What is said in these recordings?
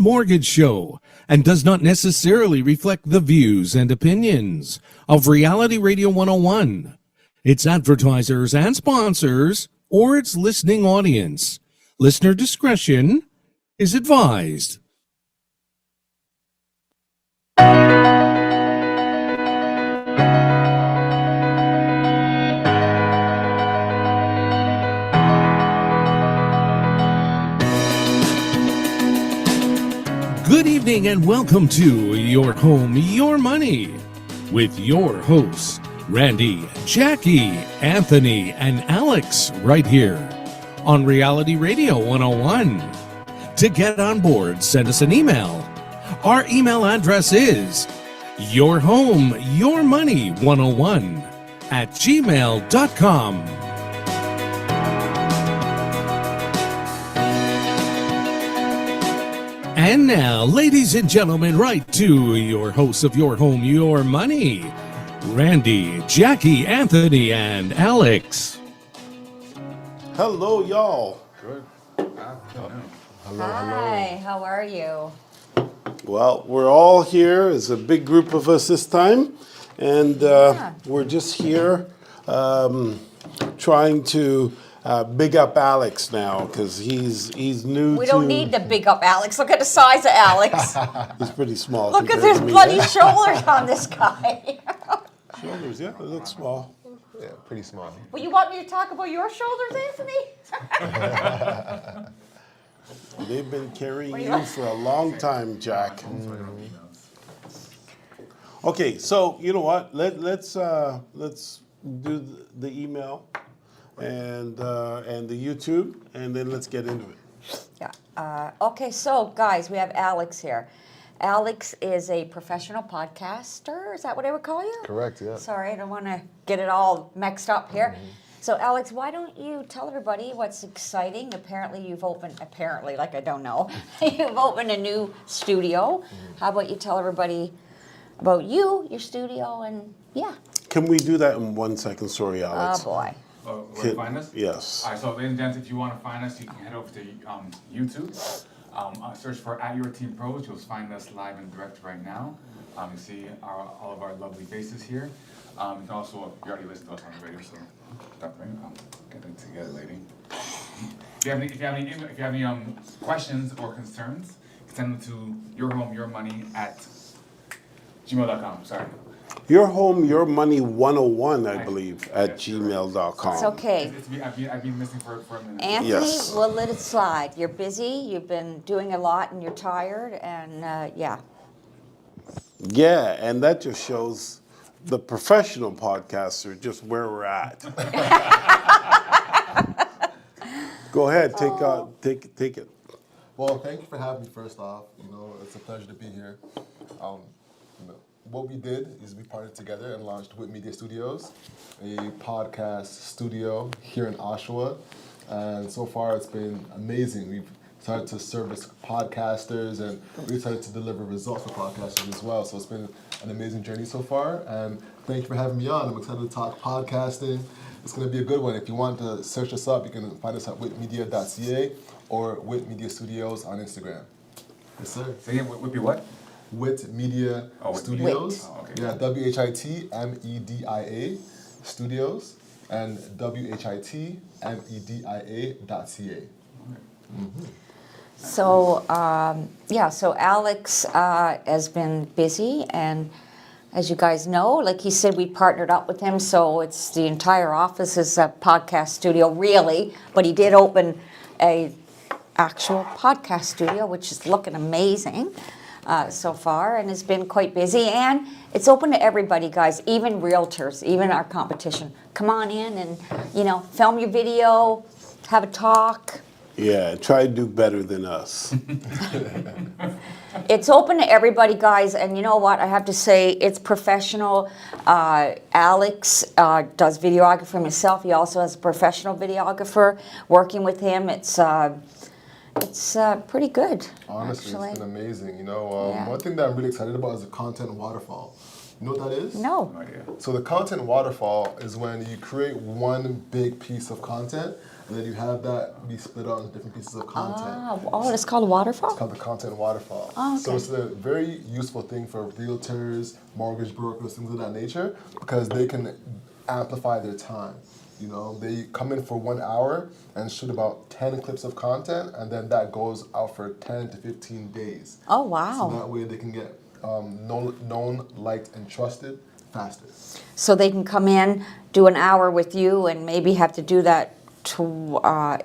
Mortgage Show and does not necessarily reflect the views and opinions of Reality Radio 101, its advertisers and sponsors, or its listening audience. Listener discretion is advised. Good evening and welcome to Your Home, Your Money with your hosts, Randy, Jackie, Anthony, and Alex, right here on Reality Radio 101. To get on board, send us an email. Our email address is yourhomeyourmoney101@gmail.com. And now, ladies and gentlemen, right to your hosts of Your Home, Your Money, Randy, Jackie, Anthony, and Alex. Hello, y'all. Good. Hi, how are you? Well, we're all here. It's a big group of us this time. And we're just here trying to big up Alex now because he's new We don't need to big up Alex. Look at the size of Alex. He's pretty small. Look at compared his to me. bloody shoulders on this guy. Shoulders, yeah, they look small. Yeah, pretty small. Well, you want me to talk about your shoulders, Anthony? They've been carrying you for a long time, Jack. Okay, so you know what? Let's do the email and the YouTube, and then let's get into it. Yeah. Okay, so guys, we have Alex here. Alex is a professional podcaster. Is that what I would call you? Correct, yeah. Sorry, I don't want to get it all mixed up here. So, Alex, why don't you tell everybody what's exciting? Apparently, you've opened, like I don't know, you've opened a new studio. How about you tell everybody about you, your studio, and yeah. Can we do that in 1 second? Sorry, Alex. Oh, boy. Where to find us? Yes. All right, so ladies and gents, if you want to find us, you can head over to YouTube. Search for @YourTeamPros. You'll find us live and direct right now. You see all of our lovely faces here. You can also, you already listened to us on the radio, so stop right now. Get it together, lady. If you have any questions or concerns, send them to yourhomeyourmoney@gmail.com. Sorry. Your Home, Your Money 101, I believe, at gmail.com. It's okay. I've been missing for a minute. Anthony, Yes. we'll let it slide. You're busy, you've been doing a lot, and you're tired, and yeah. Yeah, and that just shows the professional podcaster just where we're at. Go ahead, take it. Well, thank you for having me first off. You know, it's a pleasure to be here. What we did is we partnered together and launched Wit Media Studios, a podcast studio here in Oshawa. And so far it's been amazing. We've started to service podcasters and we've started to deliver results for podcasters as well. So it's been an amazing journey so far. And thank you for having me on. I'm excited to talk podcasting. It's going to be a good one. If you want to search us up, you can find us at witmedia.ca or Wit Media Studios on Instagram. Yes, sir. So again, Whippy what? Wit Media Studios. Oh, okay. Yeah, WHITMEDIA Studios and WHITMEDIA.ca. So, so Alex has been busy, and as you guys know, like he said, we partnered up with him, so it's the entire office is a podcast studio, really, but he did open a actual podcast studio, which is looking amazing so far, and has been quite busy, and it's open to everybody, guys, even realtors, even our competition. Come on in and, film your video, have a talk. Yeah, try to do better than us. It's open to everybody, guys, and you know what? I have to say, it's professional. Alex does videography himself. He also has a professional videographer working with him. It's pretty good. Honestly, actually. it's been amazing. Yeah. One thing that I'm really excited about is the content waterfall. You know what that is? No. No idea. So the content waterfall is when you create one big piece of content and then you have that be split out into different pieces of content. Oh, it's called a waterfall? It's called the content waterfall. Oh, So okay. it's a very useful thing for realtors, mortgage brokers, things of that nature, because they can amplify their time. You know, they come in for 1 hour and shoot about 10 clips of content, and then that goes out for 10 to 15 days. Oh, So wow. that way they can get known, liked, and trusted faster. So they can come in, do an hour with you, and maybe have to do that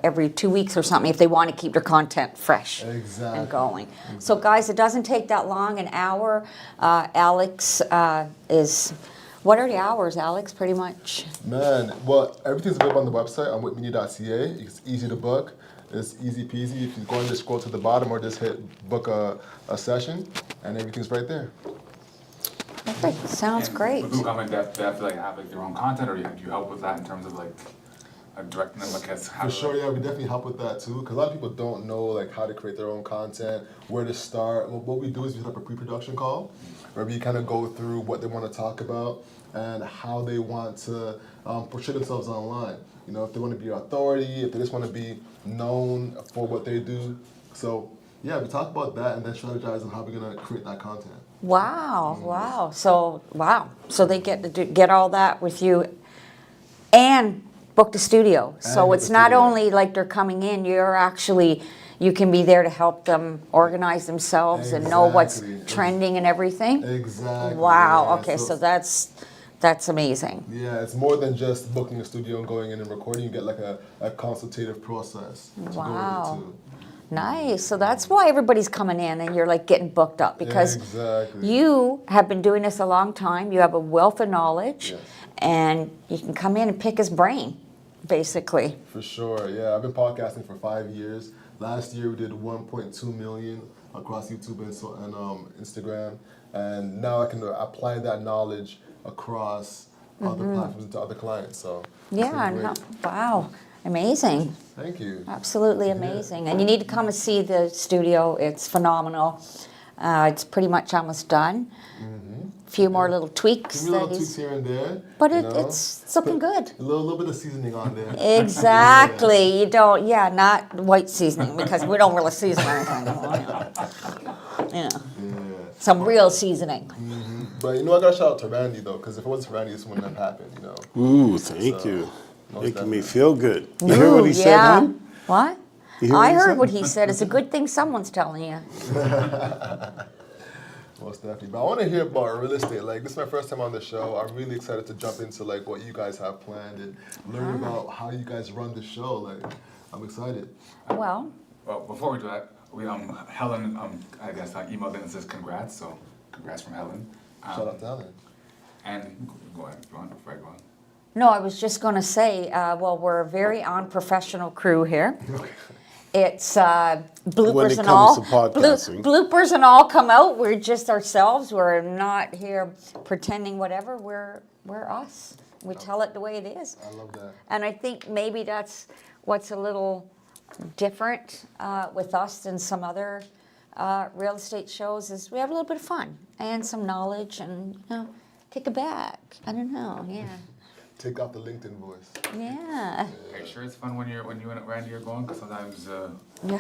every 2 weeks or something if they want to keep their content fresh Exactly. and going. So guys, it doesn't take that long, an hour. Alex is, what are the hours, Alex, pretty much? Man, well, everything's available on the website on whitmedia.ca. It's easy to book. It's easy peasy. If you go and just scroll to the bottom or just hit book a session, and everything's right there. Perfect, sounds And great. With who come in, they have to like have like their own content, or do you help with that in terms of like directing them like as how For to, sure, yeah, we definitely help with that too. Because a lot of people don't know like how to create their own content, where to start. Well, what we do is we set up a pre-production call, where we kind of go through what they want to talk about and how they want to portray themselves online. You know, if they want to be an authority, if they just want to be known for what they do. So yeah, we talk about that and then strategize on how we're gonna create that content. Wow, wow. So they get to get all that with you and book the studio. So book it's the not studio. only like they're coming in, you can be there to help them organize themselves and know what's Exactly. trending and everything. Exactly. Wow, yeah. okay, so that's amazing. Yeah, it's more than just booking a studio and going in and recording. You get like a consultative process to Wow. go with it too. Nice. So that's why everybody's coming in and you're like getting booked up because Exactly. you have been doing this a long time. You have a wealth of knowledge Yes. and you can come in and pick his brain, basically. For sure, yeah. I've been podcasting for 5 years. Last year we did 1.2 million across YouTube and Instagram, and now I can apply that knowledge across other platforms and to other clients. So it's Yeah, been no, great. wow. Amazing. Thank you. Absolutely amazing. And you need to come and see the studio. It's phenomenal. It's pretty much almost done. A few more little tweaks. Give me little that tweaks he's, here and there. but you know? it's looking good. A little bit of seasoning on there. Exactly. You don't, yeah, not white seasoning because we don't really season anything. You know, Yeah. some real seasoning. But you know, I gotta shout out to Randy though, because if it wasn't for Randy, this wouldn't have happened. You know. Ooh, thank So, you. most Making me definitely. feel good. You hear what he Ooh, said, yeah. hon? What? You hear what I he heard said? what he said. It's a good thing someone's telling you. Most definitely. But I want to hear about real estate. Like, this is my first time on the show. I'm really excited to jump into like what you guys have planned and learn about how you guys run the show. Like, I'm excited. Well, well, before we do that, we Helen I guess emailed in and says congrats, so congrats from Helen. Shout out to Ellen. And go ahead if you want, Fred, go on. no, I was just going to say, well, we're a very unprofessional crew here. It's bloopers When it and comes all. to podcasting. Bloopers and all come out. We're just ourselves. We're not here pretending whatever. We're us. We tell it the way it is. I love that. And I think maybe that's what's a little different with us than some other real estate shows is we have a little bit of fun and some knowledge and kick it back. I don't know. Yeah. Take out the LinkedIn voice. Yeah. Are you sure it's fun when you and Randy are going? Because sometimes Yeah.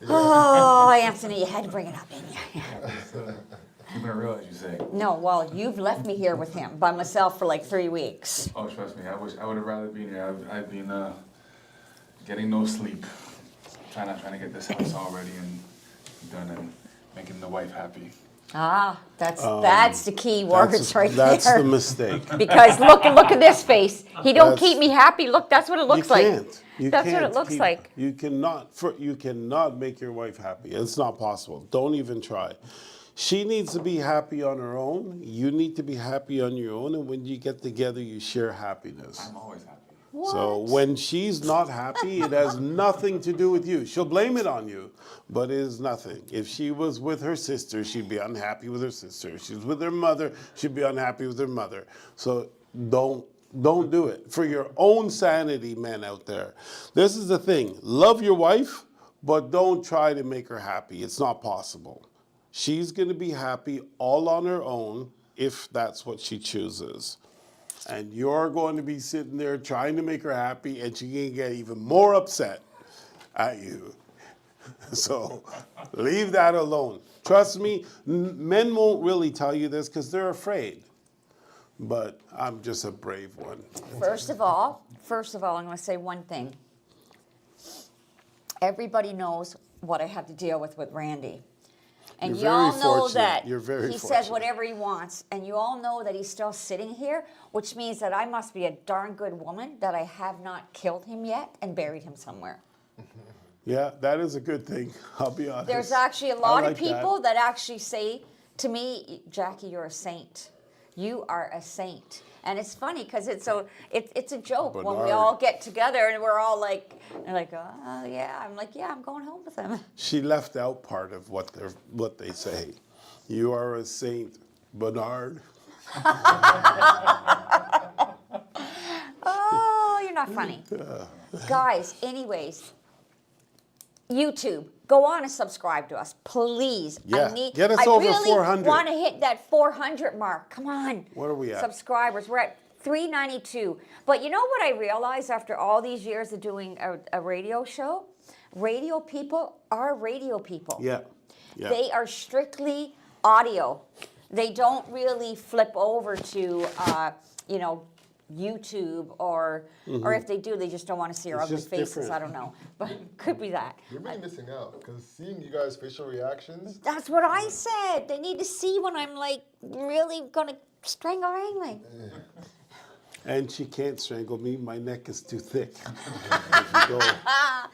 Oh, Anthony, you had to bring it up, didn't you? keeping it real, as you say. No, well, you've left me here with him by myself for like 3 weeks. Oh, trust me, I would have rather been here. I've been getting no sleep, trying to get this house all ready and done and making the wife happy. Ah, that's the key words right That's there. the mistake. Because look at this face. He don't That's- keep me happy. Look, that's what it looks You like. can't. You That's what can't it looks keep- like. You cannot make your wife happy. It's not possible. Don't even try. She needs to be happy on her own. You need to be happy on your own. And when you get together, you share happiness. I'm always happy. So when she's not happy, it has nothing to do with you. She'll blame it on you, but it is nothing. If she was with her sister, she'd be unhappy with her sister. If she's with her mother, she'd be unhappy with her mother. So don't do it. For your own sanity, men out there. This is the thing. Love your wife, but don't try to make her happy. It's not possible. She's going to be happy all on her own if that's what she chooses. And you're going to be sitting there trying to make her happy, and she can get even more upset at you. So leave that alone. Trust me, men won't really tell you this because they're afraid. But I'm just a brave one. First of all, I'm going to say one thing. Everybody knows what I have to deal with Randy. And You're y'all very know fortunate. that You're very he says fortunate. whatever he wants. And you all know that he's still sitting here, which means that I must be a darn good woman that I have not killed him yet and buried him somewhere. Yeah, that is a good thing. I'll be honest. There's actually a I lot like of people that actually say to me, Jackie, you're a saint. You are a saint. And it's funny because it's a joke when we Bernard. all get together and we're all like, oh yeah. I'm like, yeah, I'm going home with him. She left out part of what they say. You are a saint, Bernard. Oh, you're not funny. Guys, anyways, YouTube, go on and subscribe to us, please. Yeah, get us over 400. I want to hit that 400 mark. Come on. What are we at? Subscribers. We're at 392. But you know what I realized after all these years of doing a radio show? Radio people are radio people. Yeah. Yeah. They are strictly audio. They don't really flip over to, YouTube or if they do, they just don't want to see our It's ugly just faces. different. I don't know, but could be that. You're really missing out because seeing you guys' facial reactions. That's what I said. They need to see when I'm like really gonna strangle Riley. And she can't strangle me. My neck is too thick.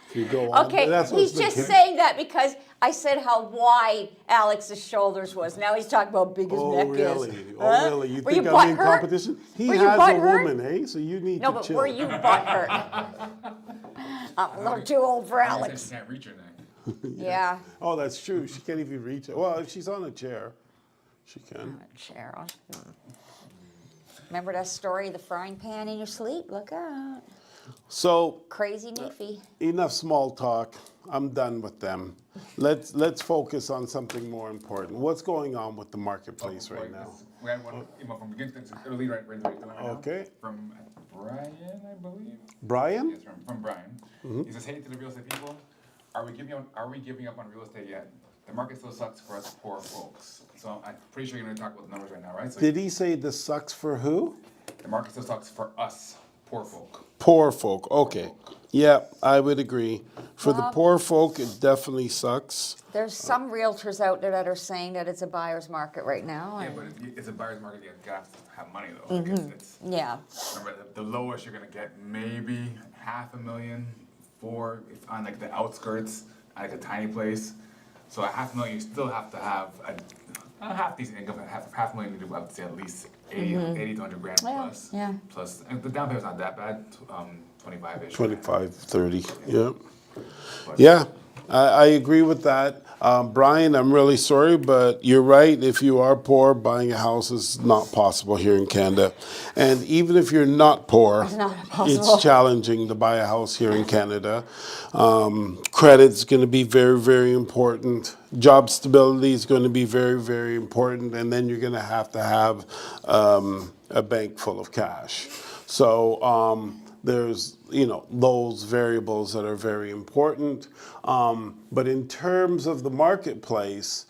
if you go on. Okay, That's what's he's the just case. saying that because I said how wide Alex's shoulders was. Now he's talking about how big his neck Really? is. Oh, Huh? really? You Were think you I'm in butthurt? competition? He Were you has a butthurt? woman, eh? So you need No, to but chill. were you butthurt? I'm a little too old for She Alex. can't reach your neck. Yeah. Oh, that's true. She can't even reach it. Well, if she's on a chair, she can. Cheryl. Remember that story of the frying pan in your sleep? Look out. So Crazy Newfie. enough small talk. I'm done with them. Let's focus on something more important. What's going on with the marketplace right now? We had one email from beginning to it'll lead right now. Okay. From Brian, I believe. Brian? Yes, from Brian. He says, "Hey to the real estate people, are we giving up on real estate yet? The market still sucks for us poor folks." So I'm pretty sure you're going to talk about the numbers right now, right? So Did he say this sucks for who? the market still sucks for us poor folk. Poor folk. Okay. Yeah, I would agree. For the poor folk, it definitely sucks. There's some realtors out there that are saying that it's a buyer's market right now. Yeah, and- but it's a buyer's market. You gotta have money though. Like it's, yeah. remember, the lowest you're gonna get maybe $500,000 for if on like the outskirts, like a tiny place. So $500,000, you still have to have a half decent income. Half a million, you do have to say at least 80 to 100 grand Yeah, plus. yeah. Plus, and the down payment's not that bad. 25-ish. 25, 30. Yeah. Yeah, I agree with that. Brian, I'm really sorry, but you're right. If you are poor, buying a house is not possible here in Canada. And even if you're not poor, not possible. it's challenging to buy a house here in Canada. Credit's going to be very, very important. Job stability is going to be very, very important. And then you're going to have a bank full of cash. So there's, those variables that are very important. But in terms of the marketplace,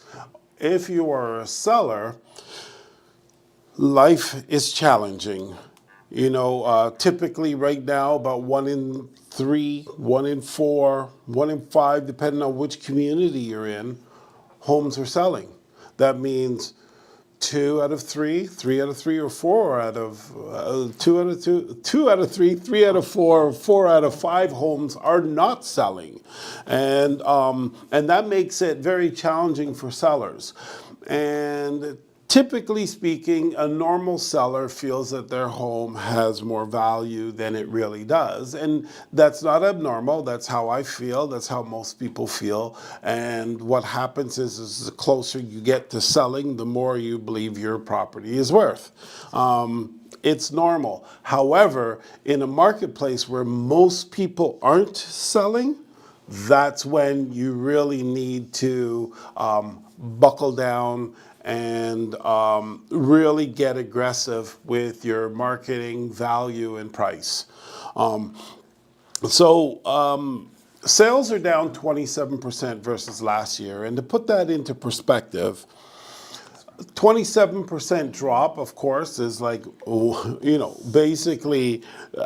if you are a seller, life is challenging. Typically right now, about 1 in 3, 1 in 4, 1 in 5, depending on which community you're in, homes are selling. That means 2 out of 3, 3 out of 3, or 4 out of 2 out of 2, 2 out of 3, 3 out of 4, 4 out of 5 homes are not selling, and that makes it very challenging for sellers. And typically speaking, a normal seller feels that their home has more value than it really does. And that's not abnormal. That's how I feel. That's how most people feel. And what happens is the closer you get to selling, the more you believe your property is worth. It's normal. However, in a marketplace where most people aren't selling, that's when you really need to buckle down and really get aggressive with your marketing value and price. Sales are down 27% versus last year. And to put that into perspective, 27% drop, of course, is like, basically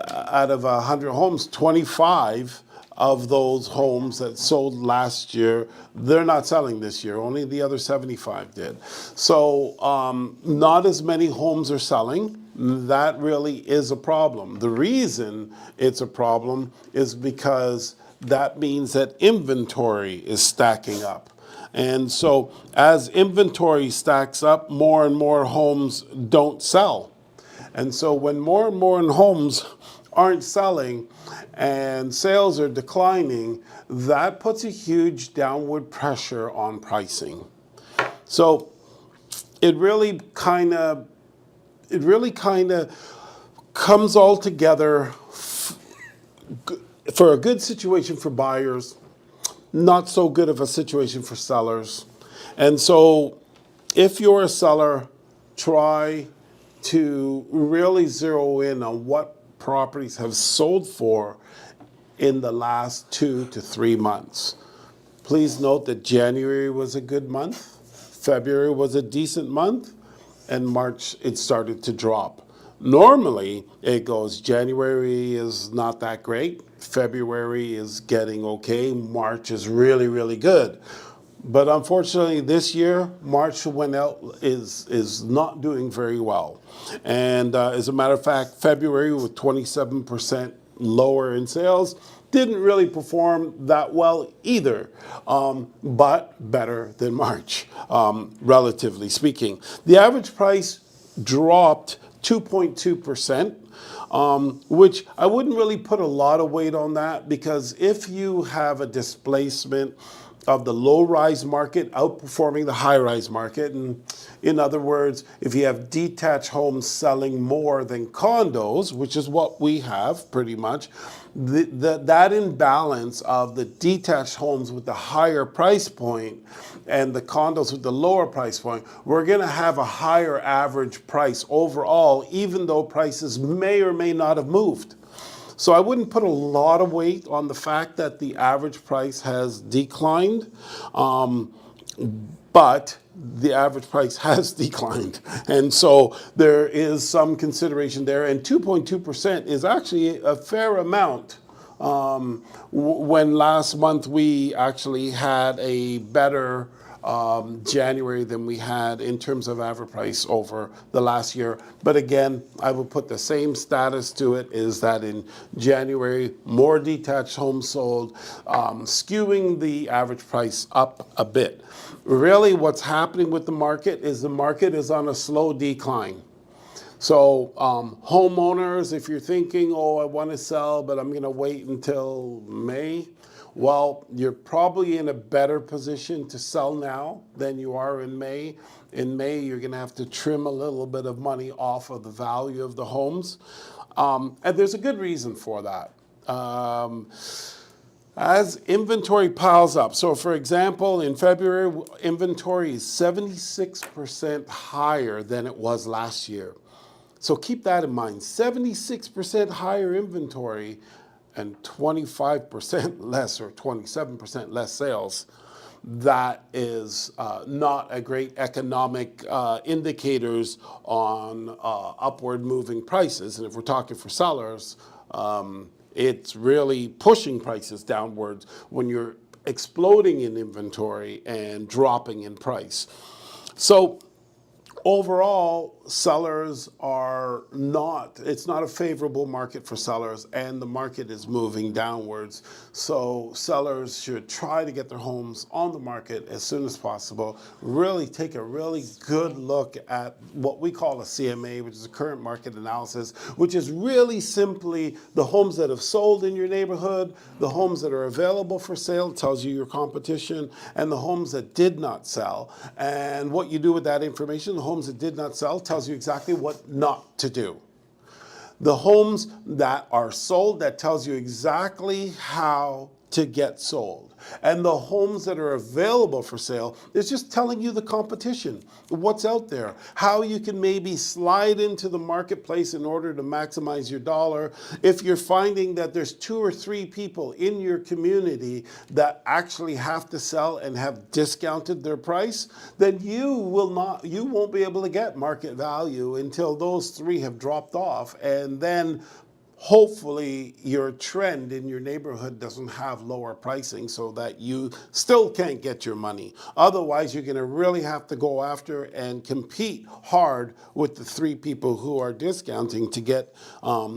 out of 100 homes, 25 of those homes that sold last year, they're not selling this year. Only the other 75 did. So not as many homes are selling. That really is a problem. The reason it's a problem is because that means that inventory is stacking up. And so as inventory stacks up, more and more homes don't sell. And so when more and more homes aren't selling and sales are declining, that puts a huge downward pressure on pricing. So it really kind of comes all together for a good situation for buyers, not so good of a situation for sellers. And so if you're a seller, try to really zero in on what properties have sold for in the last 2 to 3 months. Please note that January was a good month, February was a decent month, and March it started to drop. Normally it goes January is not that great, February is getting okay, March is really, really good. But unfortunately this year, March went out is not doing very well. And as a matter of fact, February with 27% lower in sales didn't really perform that well either, but better than March, relatively speaking. The average price dropped 2.2%. Which I wouldn't really put a lot of weight on that, because if you have a displacement of the low-rise market outperforming the high-rise market, and in other words, if you have detached homes selling more than condos, which is what we have pretty much, that imbalance of the detached homes with the higher price point and the condos with the lower price point, we're going to have a higher average price overall, even though prices may or may not have moved. So I wouldn't put a lot of weight on the fact that the average price has declined, but the average price has declined. And so there is some consideration there. And 2.2% is actually a fair amount. When last month we actually had a better January than we had in terms of average price over the last year. But again, I would put the same status to it, is that in January, more detached homes sold, skewing the average price up a bit. Really what's happening with the market is on a slow decline. So homeowners, if you're thinking, oh, I want to sell, but I'm going to wait until May, well, you're probably in a better position to sell now than you are in May. In May, you're going to have to trim a little bit of money off of the value of the homes. And there's a good reason for that. As inventory piles up, so for example, in February, inventory is 76% higher than it was last year. So keep that in mind, 76% higher inventory and 25% less or 27% less sales. That is not a great economic indicators on upward moving prices. And if we're talking for sellers, it's really pushing prices downwards when you're exploding in inventory and dropping in price. So overall, sellers are not, it's not a favorable market for sellers, and the market is moving downwards. So sellers should try to get their homes on the market as soon as possible. Really take a really good look at what we call a CMA, which is a current market analysis, which is really simply the homes that have sold in your neighborhood, the homes that are available for sale, it tells you your competition, and the homes that did not sell. And what you do with that information, the homes that did not sell, tells you exactly what not to do. The homes that are sold, that tells you exactly how to get sold. And the homes that are available for sale is just telling you the competition, what's out there, how you can maybe slide into the marketplace in order to maximize your dollar. If you're finding that there's 2 or 3 people in your community that actually have to sell and have discounted their price, then you won't be able to get market value until those 3 have dropped off. And then hopefully your trend in your neighborhood doesn't have lower pricing so that you still can't get your money. Otherwise, you're going to really have to go after and compete hard with the 3 people who are discounting to get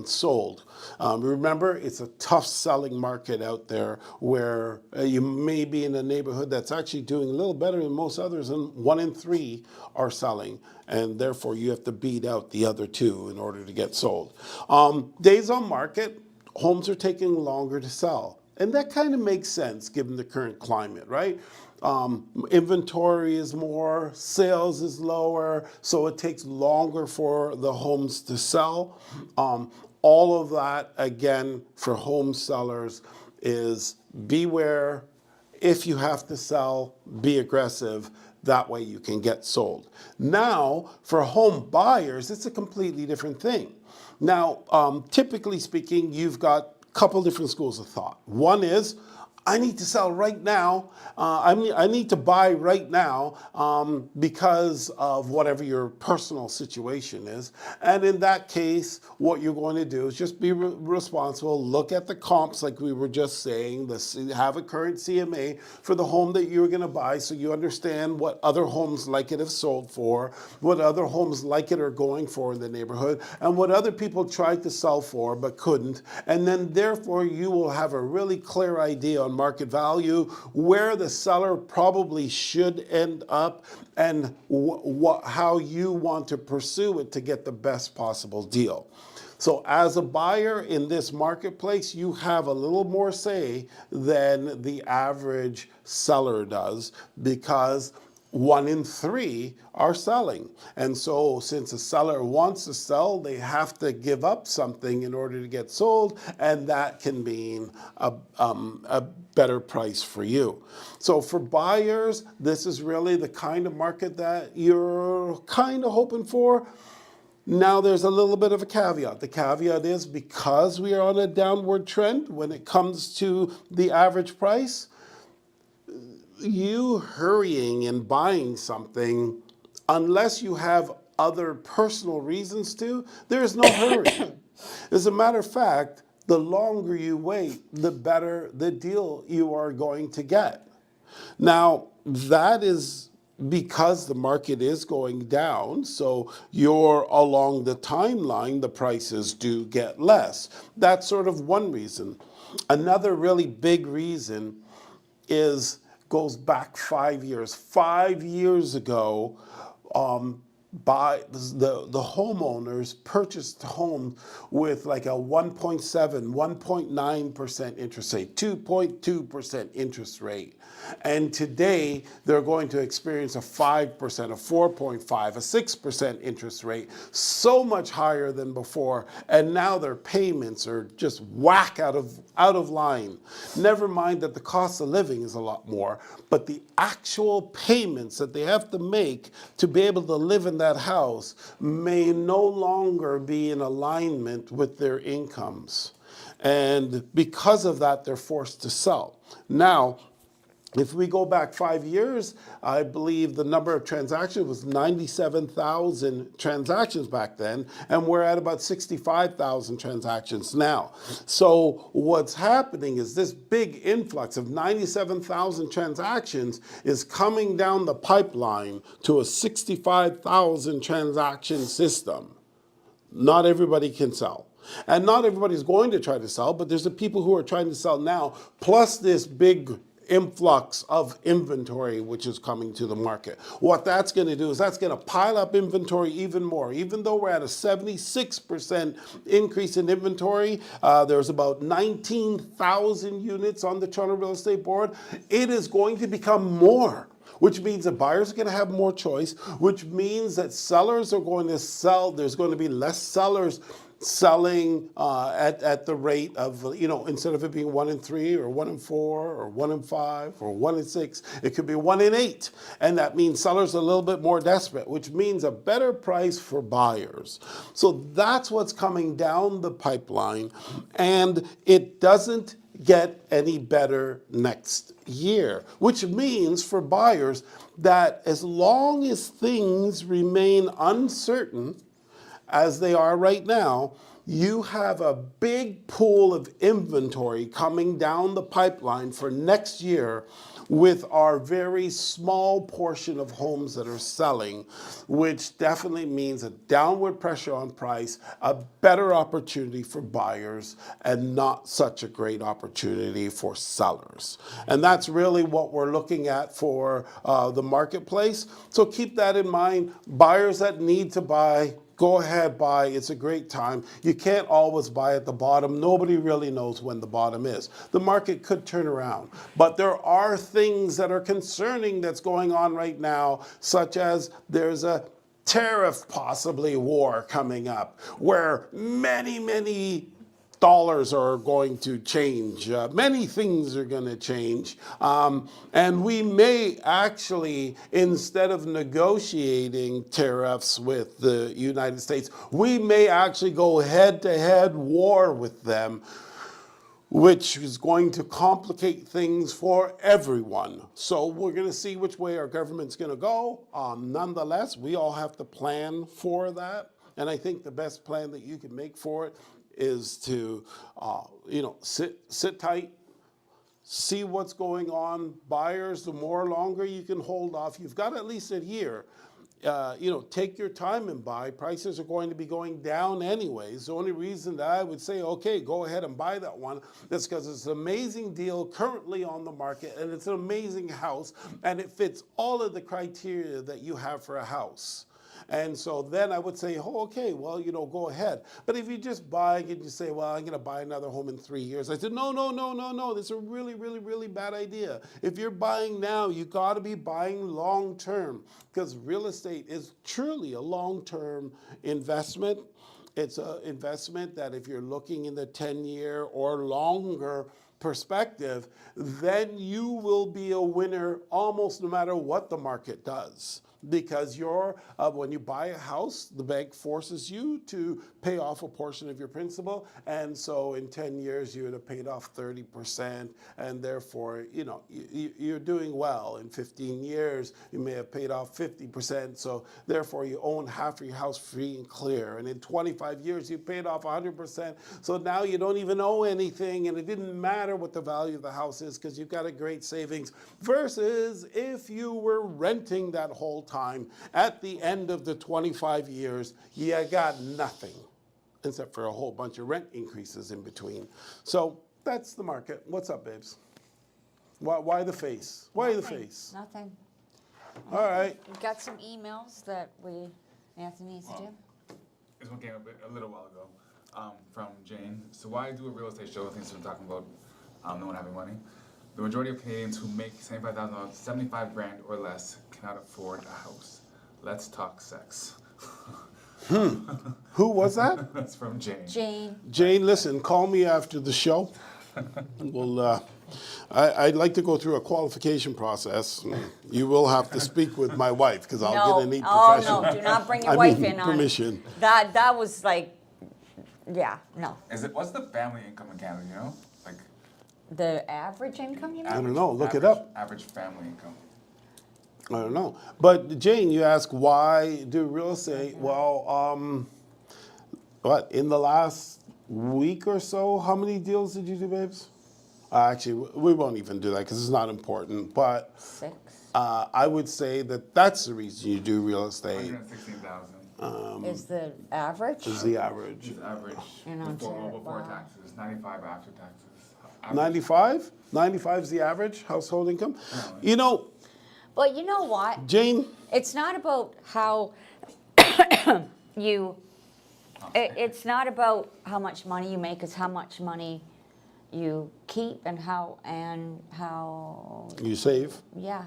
sold. Remember, it's a tough selling market out there where you may be in a neighborhood that's actually doing a little better than most others, and 1 in 3 are selling. And therefore, you have to beat out the other 2 in order to get sold. Days on market, homes are taking longer to sell. And that kind of makes sense given the current climate, right? Inventory is more, sales is lower, so it takes longer for the homes to sell. All of that, again, for home sellers is beware. If you have to sell, be aggressive. That way you can get sold. Now, for home buyers, it's a completely different thing. Now, typically speaking, you've got a couple different schools of thought. One is, I need to sell right now. I need to buy right now because of whatever your personal situation is. And in that case, what you're going to do is just be responsible. Look at the comps like we were just saying. Have a current CMA for the home that you're going to buy so you understand what other homes like it have sold for, what other homes like it are going for in the neighborhood, and what other people tried to sell for but couldn't. And then therefore you will have a really clear idea on market value, where the seller probably should end up, and how you want to pursue it to get the best possible deal. So as a buyer in this marketplace, you have a little more say than the average seller does, because 1 in 3 are selling. And so since a seller wants to sell, they have to give up something in order to get sold, and that can mean a better price for you. So for buyers, this is really the kind of market that you're kind of hoping for. Now there's a little bit of a caveat. The caveat is, because we are on a downward trend when it comes to the average price, you hurrying and buying something, unless you have other personal reasons to, there's no hurry. As a matter of fact, the longer you wait, the better the deal you are going to get. Now, that is because the market is going down, so you're along the timeline, the prices do get less. That's sort of one reason. Another really big reason goes back 5 years. 5 years ago, by the homeowners purchased homes with like a 1.7, 1.9% interest rate, 2.2% interest rate. And today they're going to experience a 5%, a 4.5, a 6% interest rate, so much higher than before. And now their payments are just whack out of line. Never mind that the cost of living is a lot more, but the actual payments that they have to make to be able to live in that house may no longer be in alignment with their incomes. And because of that, they're forced to sell. Now, if we go back 5 years, I believe the number of transactions was 97,000 transactions back then, and we're at about 65,000 transactions now. So what's happening is this big influx of 97,000 transactions is coming down the pipeline to a 65,000 transaction system. Not everybody can sell. And not everybody's going to try to sell, but there's the people who are trying to sell now, plus this big influx of inventory which is coming to the market. What that's going to do is that's going to pile up inventory even more. Even though we're at a 76% increase in inventory, there's about 19,000 units on the Toronto Real Estate Board, it is going to become more, which means that buyers are going to have more choice, which means that sellers are going to sell. There's going to be less sellers selling at the rate of, instead of it being 1 in 3 or 1 in 4 or 1 in 5 or 1 in 6, it could be 1 in 8. And that means sellers are a little bit more desperate, which means a better price for buyers. So that's what's coming down the pipeline. And it doesn't get any better next year, which means for buyers that as long as things remain uncertain, as they are right now, you have a big pool of inventory coming down the pipeline for next year with our very small portion of homes that are selling, which definitely means a downward pressure on price, a better opportunity for buyers, and not such a great opportunity for sellers. And that's really what we're looking at for the marketplace. So keep that in mind. Buyers that need to buy, go ahead, buy. It's a great time. You can't always buy at the bottom. Nobody really knows when the bottom is. The market could turn around. But there are things that are concerning that's going on right now, such as there's a tariff, possibly war coming up, where many dollars are going to change. Many things are going to change. And we may actually, instead of negotiating tariffs with the United States, we may actually go head-to-head war with them, which is going to complicate things for everyone. So we're going to see which way our government's going to go. Nonetheless, we all have to plan for that. And I think the best plan that you can make for it is to, sit tight, see what's going on. Buyers, the more longer you can hold off, you've got at least a year. Take your time and buy. Prices are going to be going down anyways. The only reason that I would say, okay, go ahead and buy that one, is because it's an amazing deal currently on the market, and it's an amazing house, and it fits all of the criteria that you have for a house. And so then I would say, oh, okay, well, go ahead. But if you just buy and you say, well, I'm going to buy another home in 3 years, I said, no. That's a really bad idea. If you're buying now, you got to be buying long term, because real estate is truly a long-term investment. It's an investment that if you're looking in the 10-year or longer perspective, then you will be a winner almost no matter what the market does. Because when you buy a house, the bank forces you to pay off a portion of your principal, and so in 10 years you would have paid off 30%, and therefore, you're doing well. In 15 years, you may have paid off 50%, so therefore you own half of your house free and clear. And in 25 years, you paid off 100%, so now you don't even owe anything, and it didn't matter what the value of the house is because you've got a great savings, versus if you were renting that whole time, at the end of the 25 years, you got nothing, except for a whole bunch of rent increases in between. So that's the market. What's up, babes? Why the face? Why the face? Nothing. All right. We've got some emails that Anthony needs to do. This one came up a little while ago from Jane. So why do a real estate show? Things we're talking about no one having money. The majority of Canadians who make $75,000, 75 grand or less cannot afford a house. Let's talk sex. Who was that? That's from Jane. Jane, listen, call me after the show. I'd like to go through a qualification process. You will have to speak with my wife because I'll get a neat professional. No, do not bring your wife in on permission. That was like, yeah, no. What's the family income in Canada, Like the average income, you mean? I don't know. Look it up. Average family income. I don't know. But Jane, you ask why do real estate? Well, in the last week or so, how many deals did you do, babes? Actually, we won't even do that because it's not important. But 6. I would say that's the reason you do real estate. 116,000. Is the average? Is the average. Is average In Ontario, before wow. taxes. 95 after taxes. 95? 95 is the average household income. But you know what? Jane? It's not about how it's not about how much money you make, it's how much money you keep and how You save. yeah.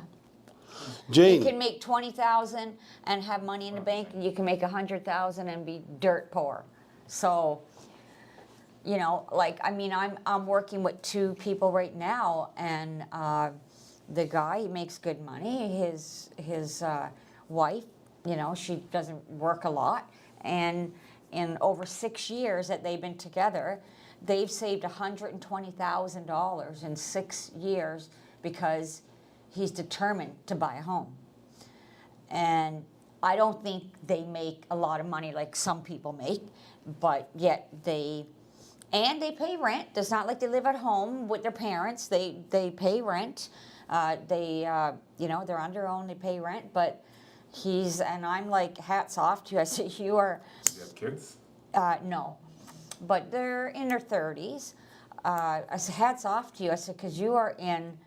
Jane. You can make 20,000 and have money in the bank, and you can make 100,000 and be dirt poor. So You know, like, I mean, I'm working with 2 people right now, and the guy, he makes good money. His wife, you know, she doesn't work a lot, and in over 6 years that they've been together, they've saved $120,000 in 6 years because he's determined to buy a home. And I don't think they make a lot of money like some people make, but yet they pay rent. It's not like they live at home with their parents. They pay rent. You know, they're on their own. They pay rent. But and I'm like, hats off to you. I said, you are. Do you have kids? No, but they're in their 30s. I said, hats off to you. I said, because you are in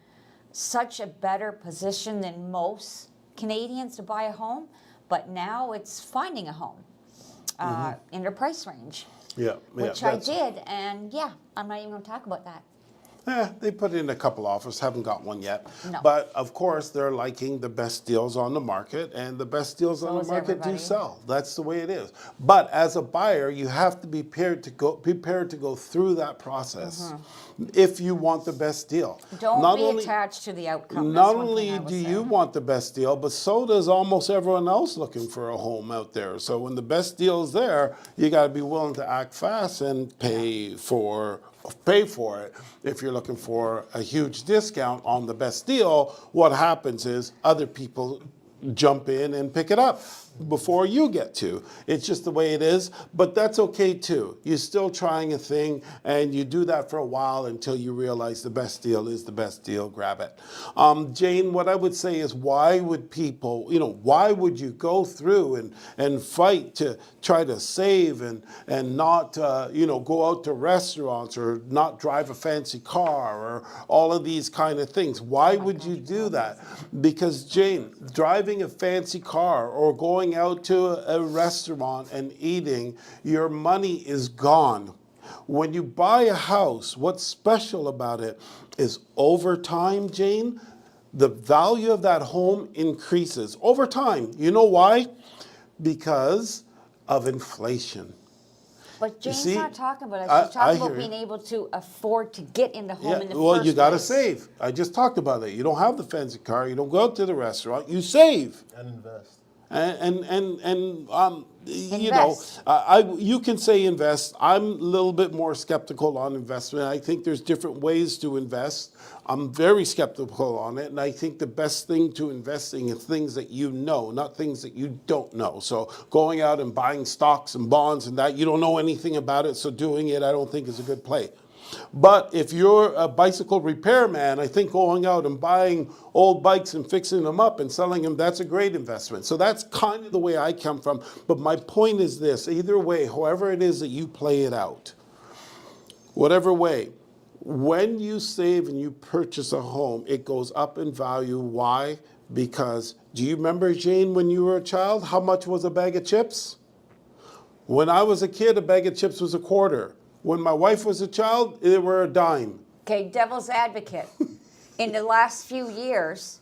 such a better position than most Canadians to buy a home. But now it's finding a home in their price range. Yeah, Which I did, and yeah, I'm not even going to talk about that. They put in a couple offers, haven't got one yet. No. But of course, they're liking the best deals on the market, and the best deals on the is market everybody. do sell. That's the way it is. But as a buyer, you have to be prepared to go through that process if you want the best deal. Don't be attached to the outcome. Not That's one only thing I would do say. you want the best deal, but so does almost everyone else looking for a home out there. So when the best deal's there, you got to be willing to act fast and pay for it. If you're looking for a huge discount on the best deal, what happens is other people jump in and pick it up before you get to. It's just the way it is, but that's okay too. You're still trying a thing, and you do that for a while until you realize the best deal is the best deal. Grab it. Jane, what I would say is, why would people, why would you go through and fight to try to save and not, go out to restaurants or not drive a fancy car or all of these kind of things? Why would you do that? Because, Jane, driving a fancy car or going out to a restaurant and eating, your money is gone. When you buy a house, what's special about it is over time, Jane, the value of that home increases over time. You know why? Because of inflation. But Jane's see, not talking about it. I She's talking hear about you. being able to afford to get in the home in the Well, first you got to place. save. I just talked about it. You don't have the fancy car. You don't go out to the restaurant. You save. And invest. Invest. You can say invest. I'm a little bit more skeptical on investment. I think there's different ways to invest. I'm very skeptical on it, and I think the best thing to investing is things that you know, not things that you don't know. So going out and buying stocks and bonds and that, you don't know anything about it, so doing it I don't think is a good play. But if you're a bicycle repairman, I think going out and buying old bikes and fixing them up and selling them, that's a great investment. So that's kind of the way I come from. But my point is this, either way, however it is that you play it out, whatever way, when you save and you purchase a home, it goes up in value. Why? Because, do you remember, Jane, when you were a child, how much was a bag of chips? When I was a kid, a bag of chips was $0.25. When my wife was a child, they were $0.10. Okay, devil's advocate. In the last few years,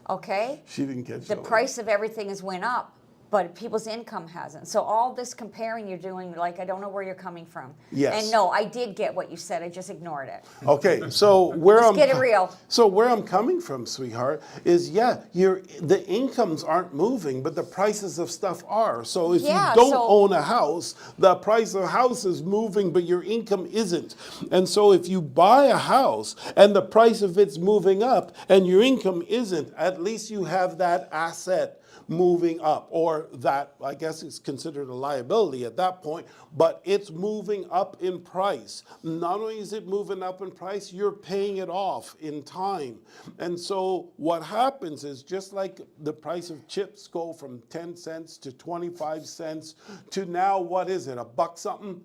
okay, She didn't catch the that one. price of everything has went up, but people's income hasn't. So all this comparing you're doing, like, I don't know where you're coming from. Yes. And no, I did get what you said. I just ignored it. Okay, so where Let's get it real. So where I'm coming from, sweetheart, is the incomes aren't moving, but the prices of stuff are. So if Yeah, you don't so- own a house, the price of a house is moving, but your income isn't. And so if you buy a house and the price of it's moving up and your income isn't, at least you have that asset moving up, or that, I guess it's considered a liability at that point, but it's moving up in price. Not only is it moving up in price, you're paying it off in time. And so what happens is, just like the price of chips go from 10 cents to 25 cents to now, what is it, $1 something?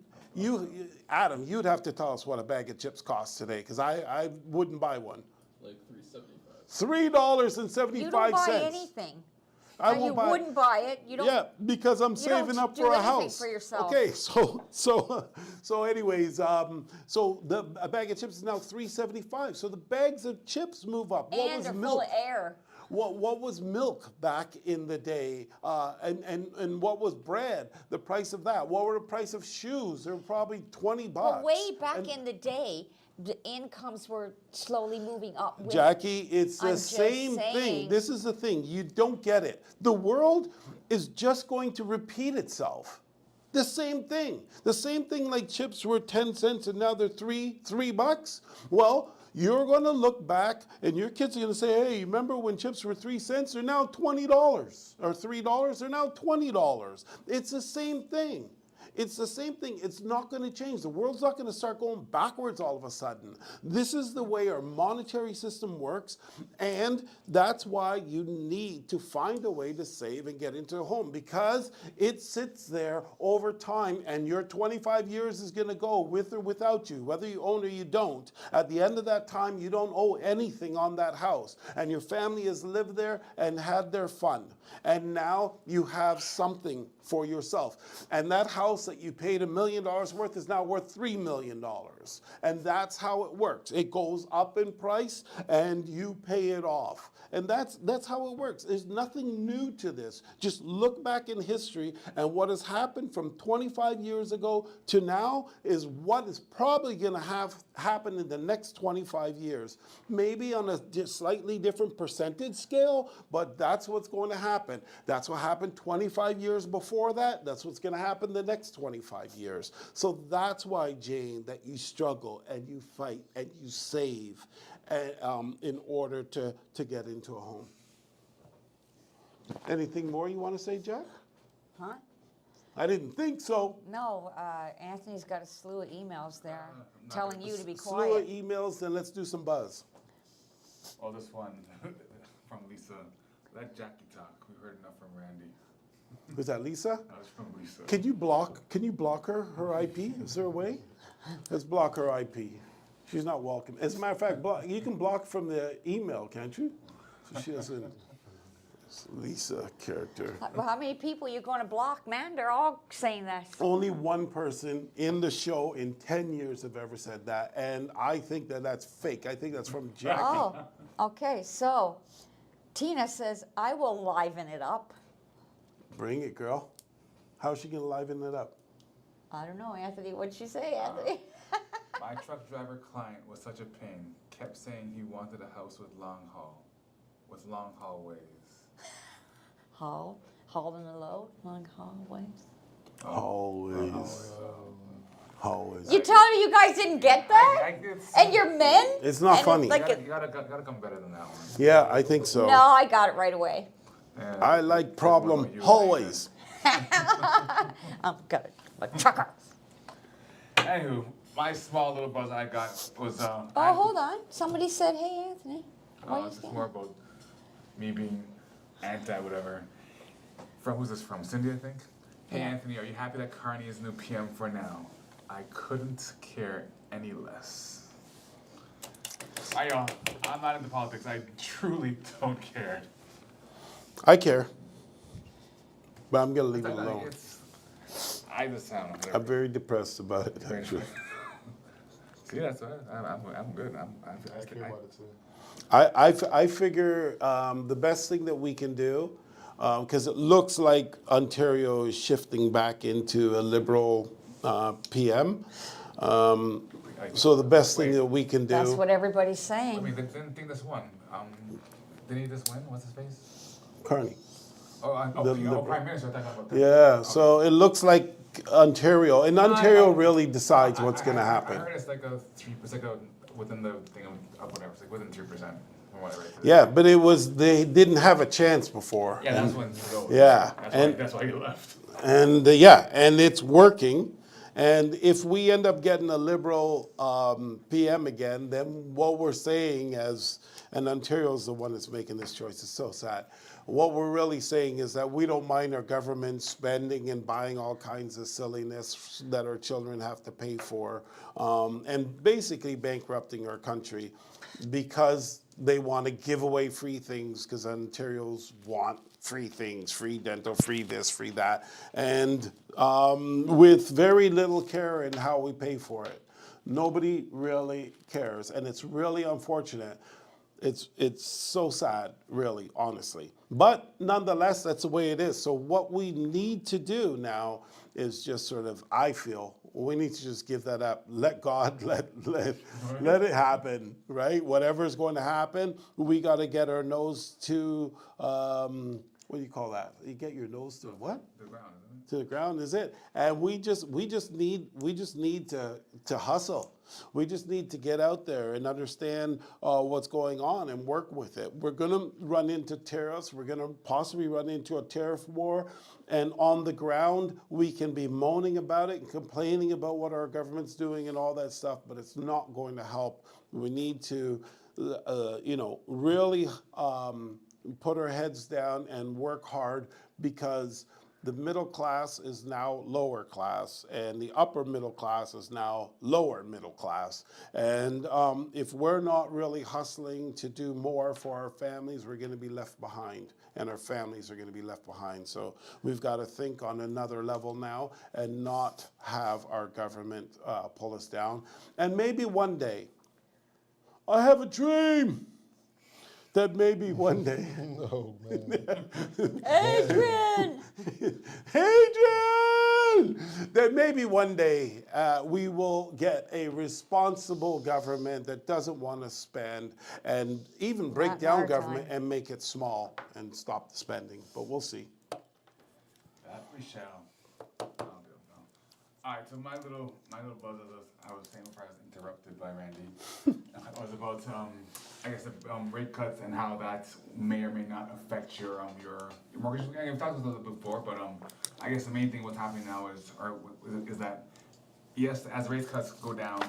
Adam, you'd have to tell us what a bag of chips costs today, because I wouldn't buy one. Like $3.75. $3.75. You don't buy anything. I No, won't you buy. wouldn't buy it. You don't. Yeah, because I'm you saving don't up do for a anything house. for yourself. Okay, so anyways, so a bag of chips is now $3.75. So the bags of chips move up. And they're full of air. What was milk back in the day? And what was bread? The price of that. What were the price of shoes? They were probably $20. But way back And in the day, the incomes were slowly moving up. Jackie, it's the I'm just same thing. saying. This is the thing. You don't get it. The world is just going to repeat itself. The same thing. The same thing like chips were 10 cents and now they're $3. Well, you're going to look back and your kids are going to say, hey, remember when chips were 3 cents? They're now $20. Or $3, they're now $20. It's the same thing. It's the same thing. It's not going to change. The world's not going to start going backwards all of a sudden. This is the way our monetary system works, and that's why you need to find a way to save and get into a home, because it sits there over time, and your 25 years is going to go with or without you, whether you own or you don't. At the end of that time, you don't owe anything on that house, and your family has lived there and had their fun. And now you have something for yourself. And that house that you paid $1 million worth is now worth $3 million. And that's how it works. It goes up in price and you pay it off. And that's how it works. There's nothing new to this. Just look back in history, and what has happened from 25 years ago to now is what is probably going to have happen in the next 25 years. Maybe on a slightly different percentage scale, but that's what's going to happen. That's what happened 25 years before that. That's what's going to happen the next 25 years. So that's why, Jane, that you struggle and you fight and you save in order to get into a home. Anything more you want to say, Jack? Huh? I didn't think so. No, Anthony's got a slew of emails there telling you to be Slew of quiet. emails, then let's do some buzz. Oh, this one from Lisa. Let Jackie talk. We heard enough from Randy. Was that Lisa? That was from Lisa. Can you block her IP? Is there a way? Let's block her IP. She's not welcome. As a matter of fact, you can block from the email, can't you? So she doesn't. It's Lisa character. Well, how many people are you going to block, man? They're all saying that. Only one person in the show in 10 years have ever said that, and I think that that's fake. I think that's from Jackie. Oh, okay. So Tina says, I will liven it up. Bring it, girl. How's she gonna liven it up? I don't know, Anthony. What'd she say, Anthony? My truck driver client was such a pain. Kept saying he wanted a house with long hallways. Hauling the load, long hallways. Always. You telling me you guys didn't get that? And you're men? It's not And funny. like You gotta come better than that one. Yeah, I think so. no, I got it right away. Yeah. I like problem You hallways. I'm good. A trucker. Anywho, my small little buzz I got was Oh, hold on. Somebody said, hey, Anthony. it's just more about me being anti whatever. From who's this from? Cindy, I think. Hey Yeah. Anthony, are you happy that Carney is new PM for now? I couldn't care any less. I'm not into politics. I truly don't care. I care. But I'm gonna leave it alone. I just sound. I'm very depressed about it, actually. See, that's what I'm good. I care about it too. I figure the best thing that we can do, because it looks like Ontario is shifting back into a Liberal PM. So the best thing that we can do. That's what everybody's I saying. mean, didn't think this won. Didn't he just win? What's his face? Carney. Prime Minister. I thought about that. Yeah, Okay. so it looks like Ontario, and Ontario really decides what's going to I happen. heard it's like a 3%, like within the thing of whatever, it's like within 3% from what I read. Yeah, but they didn't have a chance before. Yeah, that's when he goes. Yeah, That's why he left. And and it's working. And if we end up getting a Liberal PM again, then what we're saying and Ontario's the one that's making this choice, it's so sad. What we're really saying is that we don't mind our government spending and buying all kinds of silliness that our children have to pay for, and basically bankrupting our country because they want to give away free things, because Ontarians want free things, free dental, free this, free that, and with very little care in how we pay for it. Nobody really cares, and it's really unfortunate. It's so sad, really, honestly. But nonetheless, that's the way it is. So what we need to do now is just sort of, I feel, we need to just give that up. Let God, let it happen, right? Whatever is going to happen, we got to get our nose to, what do you call that? You get your nose to what? The ground, isn't it? To the ground is it, and we just need to hustle. We just need to get out there and understand what's going on and work with it. We're going to run into tariffs. We're going to possibly run into a tariff war, and on the ground we can be moaning about it and complaining about what our government's doing and all that stuff, but it's not going to help. We need to really put our heads down and work hard, because the middle class is now lower class, and the upper middle class is now lower middle class. And if we're not really hustling to do more for our families, we're going to be left behind, and our families are going to be left behind. So we've got to think on another level now and not have our government pull us down. And maybe one day, I have a dream that maybe one day, Oh, man. Adrian! Adrian, that maybe one day we will get a responsible government that doesn't want to spend, and even break Not in down our government time. and make it small and stop the spending. But we'll see. That we shall. I'll do. All right, so my little buzz, as I was saying before I was interrupted by Randy, was about I guess the rate cuts and how that may or may not affect your mortgage. We've talked about this before, but I guess the main thing what's happening now is that yes, as rates cuts go down,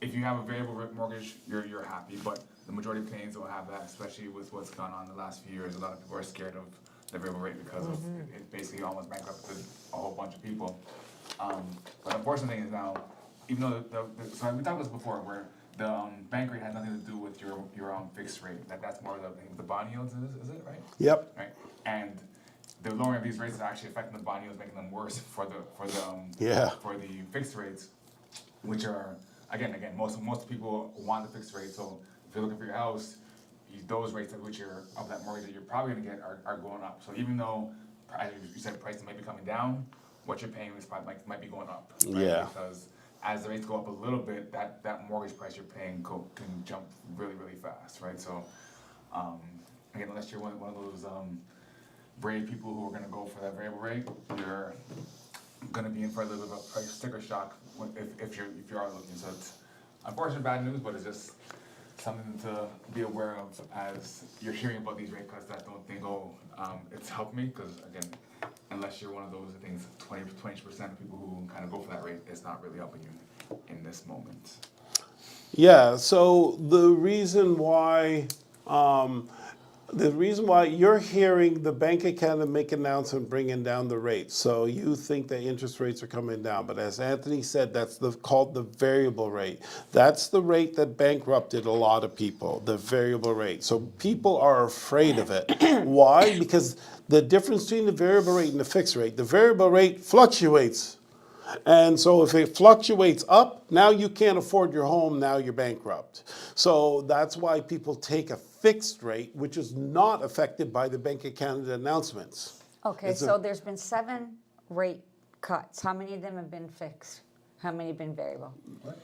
if you have a variable rate mortgage, you're happy, but the majority of Canadians don't have that, especially with what's gone on the last few years. A lot of people are scared of the variable rate because of it basically almost bankrupted a whole bunch of people. But the unfortunate thing is now, even though so we talked about this before, where the bank rate has nothing to do with your fixed rate. That's more the bond yields, is it right? Yep. Right. And the lowering of these rates is actually affecting the bond yields, making them worse for the fixed rates, which are again most people want the fixed rate. So if you're looking for your house, those rates at which you're of that mortgage that you're probably going to get are going up. So even though, as you said, prices might be coming down, what you're paying is probably might be going up. Right? Yeah. Because as the rates go up a little bit, that mortgage price you're paying can jump really, really fast, right? So, again, unless you're one of those brave people who are going to go for that variable rate, you're going to be in for a little bit of a price sticker shock if you are looking. So it's unfortunate bad news, but it's just something to be aware of as you're hearing about these rate cuts. That don't think, it's helped me, because again, unless you're one of those, I think 20% of people who kind of go for that rate, it's not really helping you in this moment. Yeah, so the reason why you're hearing the Bank of Canada make an announcement bringing down the rates, so you think that interest rates are coming down, but as Anthony said, that's called the variable rate. That's the rate that bankrupted a lot of people, the variable rate. So people are afraid of it. Why? Because the difference between the variable rate and the fixed rate, the variable rate fluctuates. And so if it fluctuates up, now you can't afford your home, now you're bankrupt. So that's why people take a fixed rate, which is not affected by the Bank of Canada announcements. Okay, so there's been 7 rate cuts. How many of them have been fixed? How many have been variable?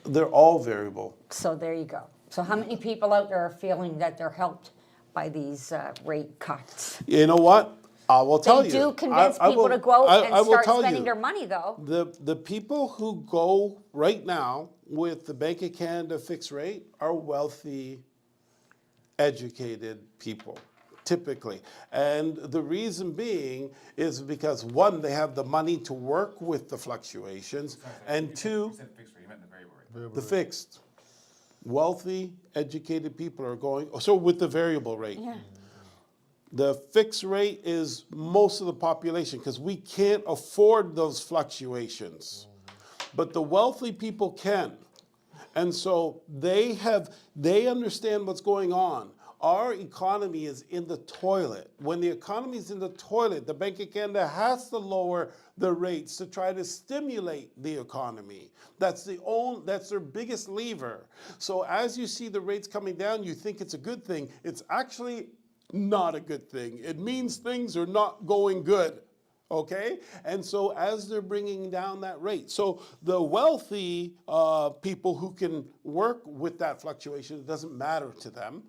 They're all variable. So there you go. So how many people out there are feeling that they're helped by these rate cuts? You know what? I will tell They you. do convince people to go out and start spending their money, though. The people who go right now with the Bank of Canada fixed rate are wealthy, educated people, typically. And the reason being is because, one, they have the money to work with the fluctuations, and two, You said fixed rate, you meant the variable rate. the fixed. Wealthy, educated people are going, so with the variable rate. Yeah. The fixed rate is most of the population, because we can't afford those fluctuations. But the wealthy people can. And so they understand what's going on. our economy is in the toilet. When the economy is in the toilet, the Bank of Canada has to lower the rates to try to stimulate the economy. That's their biggest lever. So as you see the rates coming down, you think it's a good thing. It's actually not a good thing. It means things are not going good. Okay? And so as they're bringing down that rate, so the wealthy people who can work with that fluctuation, it doesn't matter to them,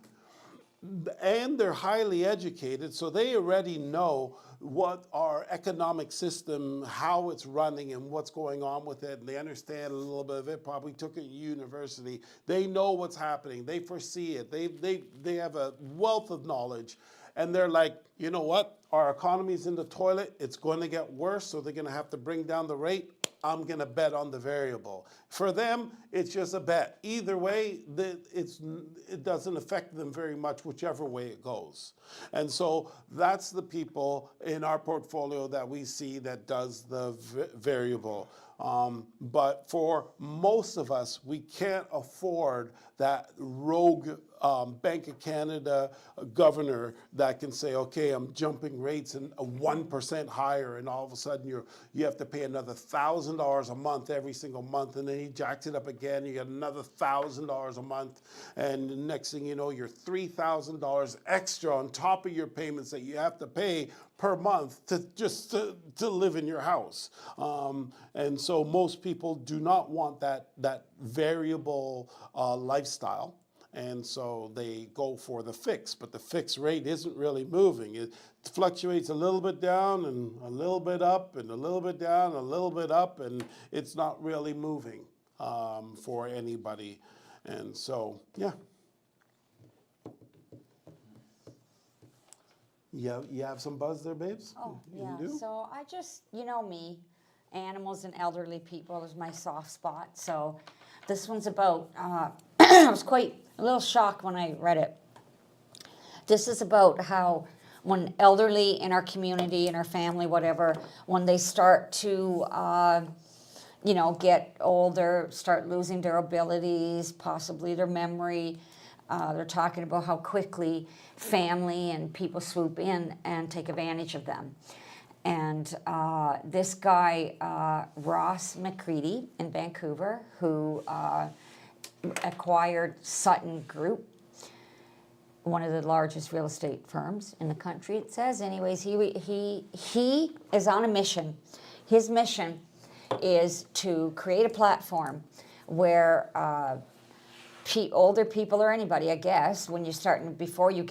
and they're highly educated, so they already know what our economic system, how it's running and what's going on with it, and they understand a little bit of it, probably took it at university. They know what's happening, they foresee it, they have a wealth of knowledge, and they're like, you know what, our economy's in the toilet, it's going to get worse, so they're going to have to bring down the rate. I'm going to bet on the variable. For them, it's just a bet. Either way, it doesn't affect them very much, whichever way it goes. And so that's the people in our portfolio that we see that does the variable. But for most of us, we can't afford that rogue Bank of Canada governor that can say, okay, I'm jumping rates and 1% higher, and all of a sudden you have to pay another $1,000 a month every single month, and then he jacks it up again, you get another $1,000 a month, and the next thing you know, you're $3,000 extra on top of your payments that you have to pay per month to live in your house. And so most people do not want that variable lifestyle. And so they go for the fixed, but the fixed rate isn't really moving. It fluctuates a little bit down and a little bit up and a little bit down, a little bit up, and it's not really moving for anybody. And so, yeah. You have some buzz there, babes? Oh, You yeah. do? So I just, you know me, animals and elderly people is my soft spot. So this one's about, I was quite a little shocked when I read it. This is about how when elderly in our community, in our family, whatever, when they start to, get older, start losing their abilities, possibly their memory, they're talking about how quickly family and people swoop in and take advantage of them. And this guy, Ross McCready in Vancouver, who acquired Sutton Group, one of the largest real estate firms in the country, it says. Anyways, he is on a mission. His mission is to create a platform where older people, or anybody, I guess, when you're starting, before you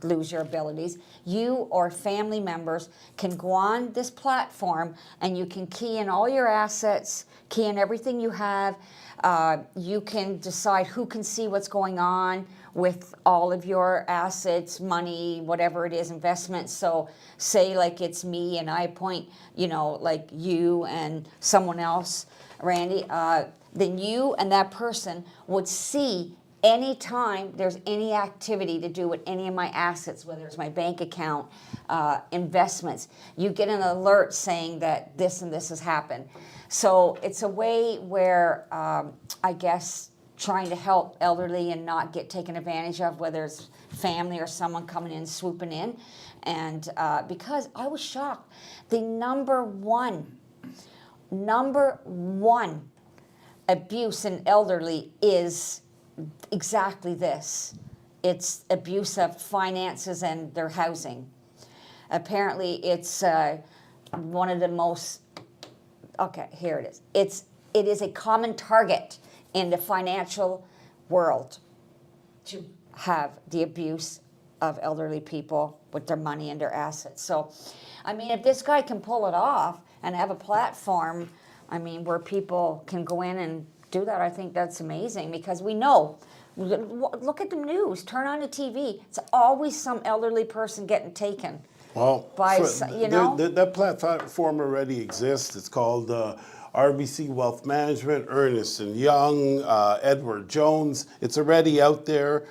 lose your abilities, you or family members can go on this platform and you can key in all your assets, key in everything you have. You can decide who can see what's going on with all of your assets, money, whatever it is, investments. So say like it's me and I appoint, like you and someone else, Randy, then you and that person would see anytime there's any activity to do with any of my assets, whether it's my bank account, investments, you get an alert saying that this and this has happened. So it's a way where, I guess, trying to help elderly and not get taken advantage of, whether it's family or someone coming in, swooping in. And because I was shocked, the number one abuse in elderly is exactly this. It's abuse of finances and their housing. Apparently, it's one of the most, okay, here it is. It is a common target in the financial world to have the abuse of elderly people with their money and their assets. So, I mean, if this guy can pull it off and have a platform, I mean, where people can go in and do that, I think that's amazing, because we know, look at the news, turn on the TV, it's always some elderly person getting taken. Well, that platform already exists. It's called RBC Wealth Management, Ernest & Young, Edward Jones. It's already out there.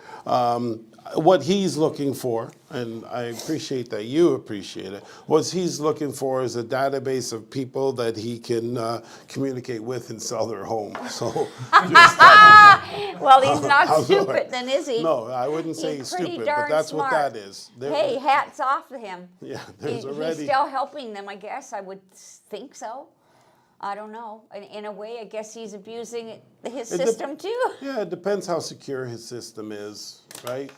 what he's looking for, and I appreciate that you appreciate it, what he's looking for is a database of people that he can communicate with and sell their home. So, Well, he's not how's it stupid work? then, is he? No, I wouldn't say he's pretty stupid, darn but that's smart. what that is. Hey, hats off to him. Yeah, there's He's already. still helping them, I guess. I would think so. I don't know. In a way, I guess he's abusing his It dep- system too. Yeah, it depends how secure his system is, right?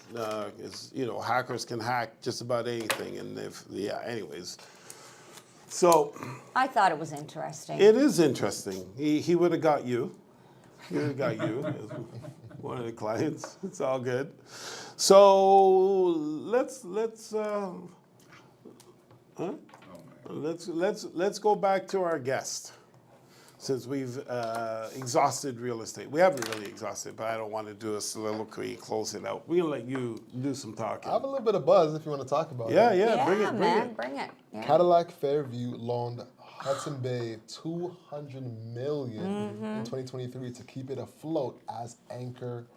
Hackers can hack just about anything, and anyways. So I thought it was interesting. it is interesting. He would have got you. He would have got you as one of the clients. It's all good. So let's go back to our guest. Since we've exhausted real estate. We haven't really exhausted, but I don't want to do a soliloquy and close it out. We're going to let you do some talking. I have a little bit of buzz if you want to talk about Yeah, it. yeah, bring it, bring man, it. bring it. Yeah. Cadillac Fairview loaned Hudson Bay $200 million in 2023 to keep it afloat as anchor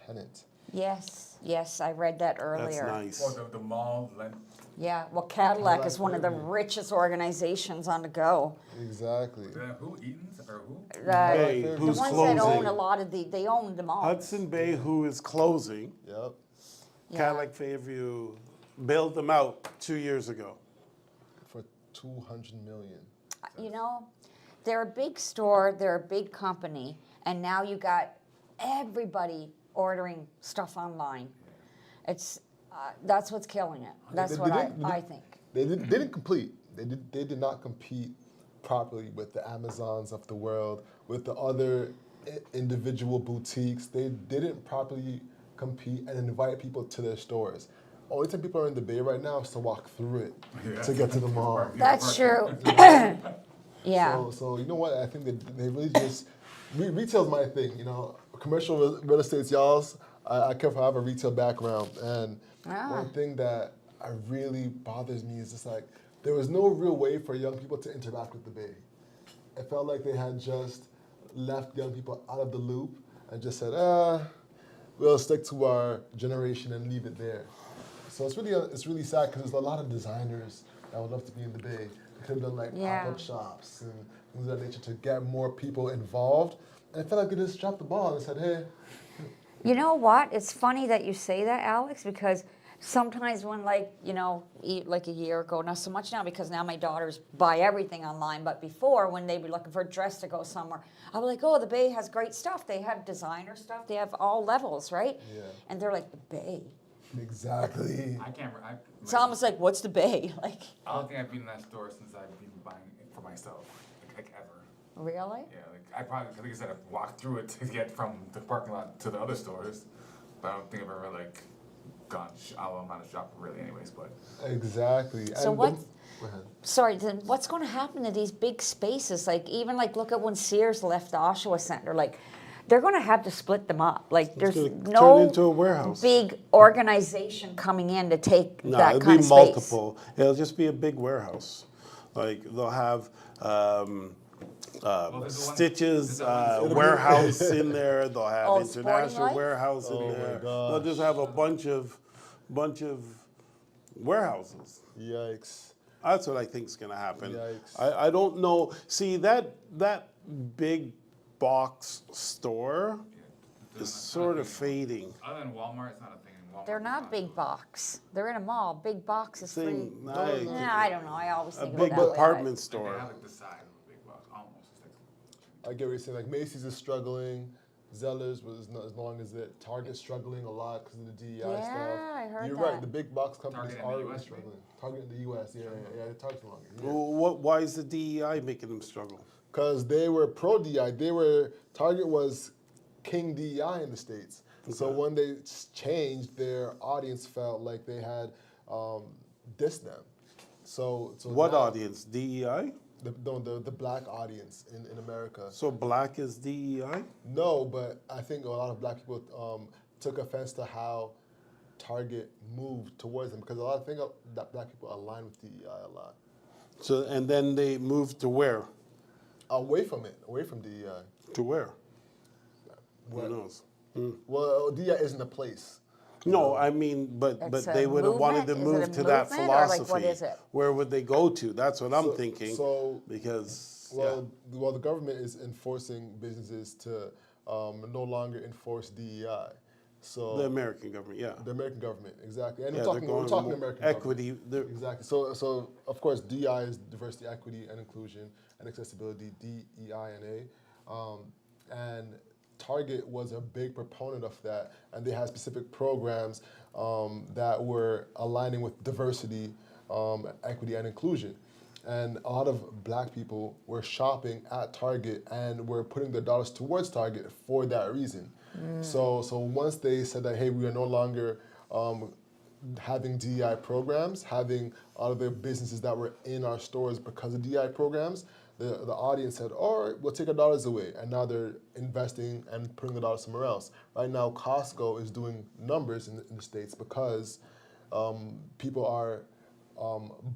tenant. Yes, I read that That's earlier. nice. Or the mall lent. Yeah, well, Cadillac Cadillac is one of the Fairview. richest organizations on the go. Exactly. Who? Eaton's or who? Bay, the The who's ones closing. that own a lot of they own them all. Hudson Bay, who is closing. Yep. Yeah. Cadillac Fairview bailed them out 2 years ago. For $200 million. You know, they're a big store, they're a big company, and now you got everybody ordering stuff online. It's that's what's killing it. That's what I think. They didn't complete. They did not compete properly with the Amazons of the world, with the other individual boutiques. They didn't properly compete and invite people to their stores. Only time people are in the Bay right now is to walk through it to get to the mall. That's true. Yeah. So you know what? I think that they really just retail's my thing. You know, commercial real estate's y'all's. I care if I have a retail background, and one thing that really bothers me is just like there was no real way for young people to interact with the Bay. It felt like they had just left young people out of the loop and just said, we'll stick to our generation and leave it there. So it's really sad because there's a lot of designers that would love to be in the Bay. They could have done like pop-up shops and things of that nature to get more people involved. And I felt like they just dropped the ball and said, hey. You know what? It's funny that you say that, Alex, because sometimes when like a year ago, not so much now because now my daughters buy everything online, but before when they were looking for a dress to go somewhere, I was like, oh, the Bay has great stuff. They have designer stuff. They have all levels, right? Yeah. And they're like, the Bay. Exactly. I can't. It's almost like, what's the Bay? Like, I don't think I've been in that store since I've been buying it for myself, like ever. really? Yeah, like I probably, like I said, I've walked through it to get from the parking lot to the other stores, but I don't think I've ever like gone. I'm not a shopper really, anyways. But Exactly. So And what? Go ahead. Sorry, then what's going to happen to these big spaces? Like even like look at when Sears left the Oshawa Center. Like they're going to have to split them up. Like there's gonna turn no into a warehouse. big organization coming in to take No, that it'll kind be of multiple. It'll just be a big warehouse. Like they'll have there's the one- Stitches there's the one- warehouse in there. They'll have Oh, Sporting International Life? warehouse in Oh my there. gosh. They'll just have a bunch of warehouses. Yikes. That's what I think is going to happen. Yikes. I don't know. See that big box store is sort of fading. other than Walmart, it's not a thing. Walmart They're not big box. They're in a mall. Big box is free. Thing, Nah, I don't know. I always a think big of it that way. department Like, they store. have like the size of a big box, almost. It's like, I get what you're saying. Like Macy's is struggling. Zellers was not as long as it. Target's struggling a lot because of the DEI Yeah, stuff. I heard You're that. right. The big box companies Target in the are US, struggling. Target in the U.S. Yeah. Target's longer. Yeah. Well, why is the DEI making them struggle? Because they were pro DEI. Target was king DEI in the States. So when they changed, their audience felt like they had dissed them. So What now- audience? DEI? The black audience in America. So black is DEI? No, but I think a lot of black people took offense to how Target moved towards them because a lot of things that black people align with DEI a lot. So and then they moved to where? Away from DEI. To where? What? Who knows? Well, DEI isn't a place. No, I mean, but It's a they would have wanted to movement? Is it move a to that movement, or, like, philosophy. what is it? Where would they go to? That's what I'm thinking. so- Because Well, the government is enforcing businesses to no longer enforce DEI. So the American government, yeah. the American government, exactly. And Yeah, we're they're talking going more American equity. government. Exactly. So of course, DI is diversity, equity, and inclusion, and accessibility, DEI&A. And Target was a big proponent of that, and they had specific programs that were aligning with diversity, equity, and inclusion. And a lot of black people were shopping at Target and were putting their dollars towards Target for that reason. So once they said that, hey, we are no longer having DEI programs, having all of the businesses that were in our stores because of DEI programs, the audience said, all right, we'll take our dollars away. And now they're investing and putting the dollars somewhere else. Right now, Costco is doing numbers in the States because people are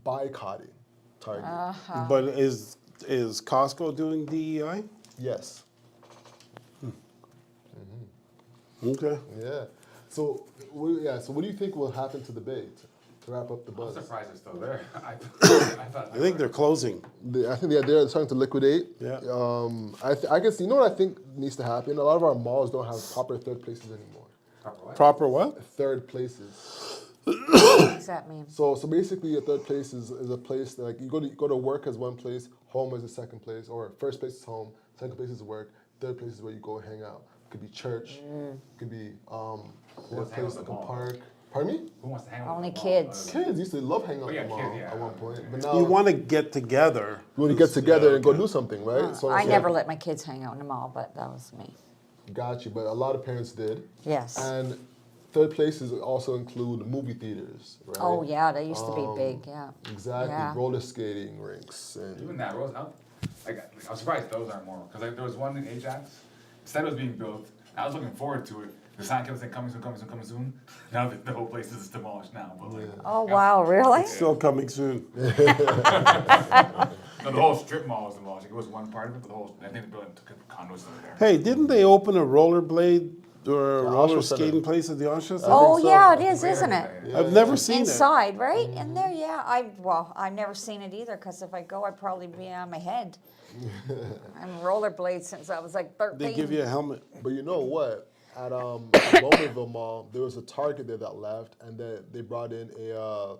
boycotting Target. But is Costco doing DEI? Yes. Okay. Yeah. So what do you think will happen to the Bay to wrap up the I'm buzz? surprised it's still there. I thought I think they're closing. I think they're starting to liquidate. Yeah. I guess you know what I think needs to happen. A lot of our malls don't have proper third places anymore. Proper what? Third places. What does that mean? So basically, a third place is a place that, like, you go to work as one place, home is a second place, or first place is home, second place is work, third place is where you go hang out. Could be church, could be one hang out place at the like a mall? park. Pardon me? Who wants to hang out Only with the mall? kids. Kids used to love hanging out Oh, yeah, at the mall kids, yeah. at one point, but now You want to get together. you want to get together and go do something, right? I never let my kids hang out in the mall, but that was me. Got you, but a lot of parents did. Yes. And third places also include movie theaters, right? Oh, yeah, they used to be big, yeah. Exactly, Yeah. roller skating rinks and Even that, Rose, I'm surprised those aren't more. Because there was one in Ajax, instead it was being built, I was looking forward to it. The sign kept saying coming soon, coming soon, coming soon. Now the whole place is demolished now. But like, Oh, wow, really? Still coming soon. no, the whole strip mall was demolished. It was one part of it, but the whole, I think the building took condos over there. Hey, didn't they open a rollerblade or a The roller Oshawa Center. skating place at the Oshawa Center? Oh, so. yeah, it is, isn't it? I've never seen Inside, right? In there, yeah. I've never seen it either, because if I go, I'd probably be on my head. I'm rollerblades since I was like it. 13. They give you a helmet. But you know what? At Bowmanville Mall, there was a Target there that left, and they brought in a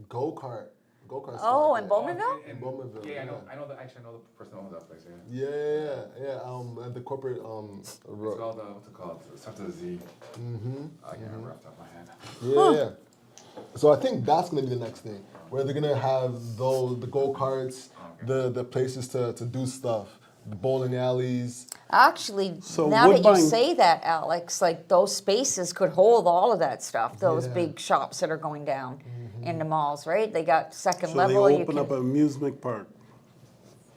go-kart spot Oh, in there. Bowmanville? And- Bowmanville, Yeah, yeah. I know the person who owns that place, yeah. Yeah. And the corporate It's called, what's it called? It starts with a Z. I can't remember off the top of my head. yeah. So I think that's gonna be the next thing, where they're gonna have the go-karts, the places to do stuff, the bowling alleys. Actually, So now that you Woodbine- say that, Alex, like those spaces could hold all of that stuff, those Yeah. big shops that are going down in the malls, right? They got second So they level. You open can, up an amusement park.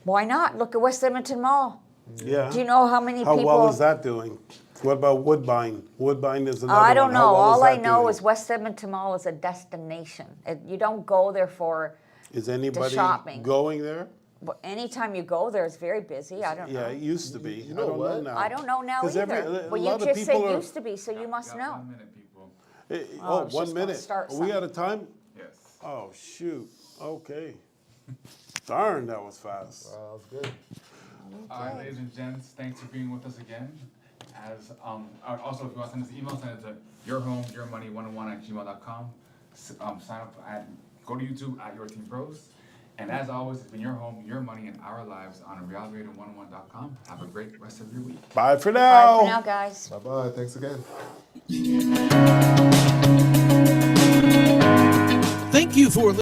why not? Look at West Edmonton Mall. Yeah. Do you know how many How people? well is that doing? What about Woodbine? Woodbine is another I don't one. know. How well All I that know doing? is West Edmonton Mall is a destination. You don't go there for. Is anybody shopping. going there? But anytime you go there, it's very busy. I don't Yeah, know. it used to be. You I know don't know what? now. I don't know now 'Cause either. a Well, you lot of just said people are- used to be, so you must Got know. 1 minute, people. Oh, I Oh, was 1 just gonna minute. start Are we out something. of time? Yes. Oh, shoot. Okay. Darn, that was fast. That was good. All right, ladies and gents, thanks for being with us again. As also, if you want to send us an email, send it to yourhomeyourmoney101@gmail.com. Sign up go to YouTube at Your Team Pros. And as always, it's been your home, your money, and our lives on realradio101.com. Have a great rest of your week. Bye for Bye now. for now, guys. Bye-bye. Thanks again. Thank you for